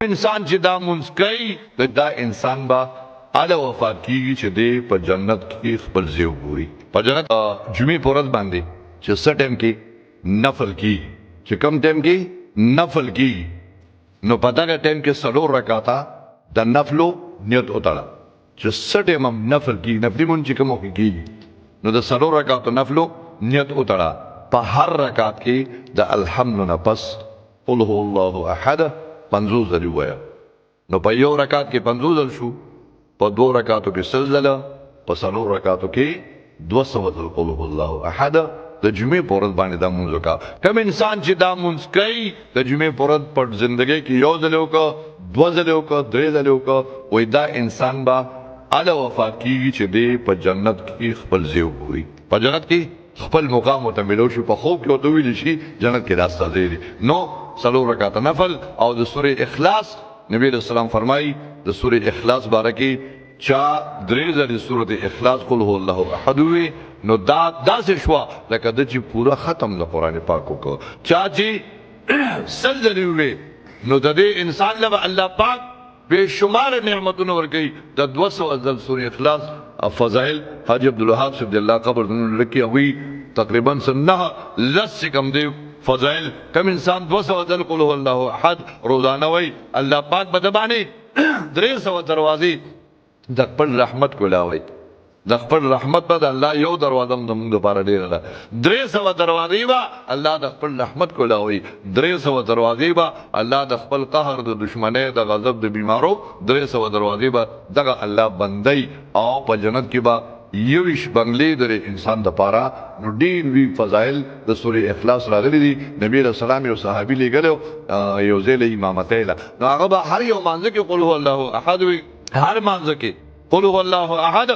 انسان چې دا مونږ کوي دا انسان با اله وفات کیږي چې دی په جنت کې خپل ځای وګوري. په جنت جمعې په ورځ باندې چې څه ټایم کې نفل کی چې کم ټایم کې نفل کی نو په دغه ټایم کې څلور رکعاته د نفلو نیت وتړه چې څه ټایم هم نفل کی نفلي مونږ چې کوم کېږي نو د څلور رکعاتو نفلو نیت وتړه. په هر رکعت کې د الحمد نه پس قل هو الله احد 50 ځله ووایه. نو په یو رکعت کې 50 ځله شو، په دوه رکعاتو کې 100 ځله، په څلور رکعاتو کې 200 ځله قل هو الله احد. د جمعې په ورځ باندې دا مونځ وکړه. کوم انسان چې دا مونځ کوي د جمعې په ورځ په زندګۍ کې یو ځل وکړه، دوه ځله وکړه، درې ځله وکړه، وایي دا انسان به اله وفات کېږي چې دی په جنت کې خپل ځای وګوري. په جنت کې خپل مقام ورته میلاو شي. په خوب کې ورته ویلی شي جنت کې دا ستا ځای دی. نو څلور رکعاته نفل او د سورې اخلاص نبی علیہ السلام فرمایي د سورې اخلاص باره کې چا درې ځلې سورۃ اخلاص قل هو الله احد وي نو دا داسې شوه لکه د چې پوره ختم د قرآن پاک وکړو. چا چې سل ځلې ووي نو د دې انسان له الله پاک بے شمار نعمتونه ورکوي. د 200 ځل سورې اخلاص فضائل حاجی عبدالوهاب صاحب د الله قبر لکي هغوی تقریبا نه لس کم دی فضائل. کم انسان 200 ځل قل هو الله احد روزانه وایي الله پاک به د باندې 300 دروازې د خپل رحمت کولاوي. د خپل رحمت به د الله یو دروازه هم زموږ دپاره ډېره ده. 300 دروازې به الله د خپل رحمت کولاوي. 300 دروازې به الله د خپل قهر د دشمنۍ د غضب د بیمارو 300 دروازې به دغه الله بندي. او په جنت کې به 21 بنګلې د انسان دپاره نو ډېر وی فضایل د سورې اخلاص راغلي دي. نبی علیہ السلام یو صحابي لېږلی یو ځای له امامتۍ له نو هغه به هر یو مانځه کې قل هو الله احد وي. هر مانځه کې قل هو الله احد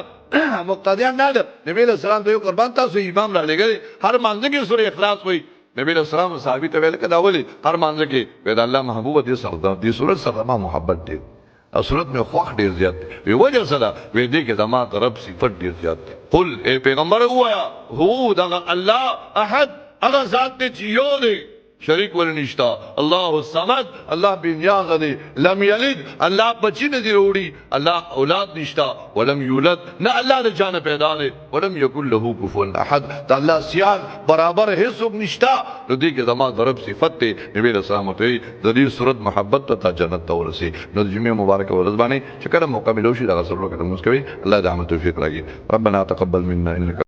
مقتدیان نه ده. نبی علیہ السلام ته یو قربان تاسو امام را لګي هر مانځه کې سورې اخلاص وایي. نبی علیہ السلام صحابي ته ویل کدا ولي هر مانځه کې وې د الله محبوب دې سره دې سورۃ سره ما محبت دې او سورۃ مې خوښ ډیر زیات وی وجه سره وې دې کې زما رب صفت ډیر زیات قل اے پیغمبر وایا هو دغه الله احد هغه ذات دې چې یو دی شریک ول نشتا. الله الصمد الله بنیاز دی. لم یلد الله بچی نه دی وروړي. الله اولاد نشتا. ولم یولد نه الله د جان پیدا دی. ولم یکن له کفوا احد د الله سیان برابر هیڅوک نشتا. نو دې کې زما ضرب صفت دی. نبی رسول الله ته د دې صورت محبت ته جنت ته ورسي. نو د جمعې مبارک ورځ باندې چې کله موقع ملو شي دغه سره وکړه موږ کوي الله دې عامه توفیق راکړي. ربنا تقبل منا انك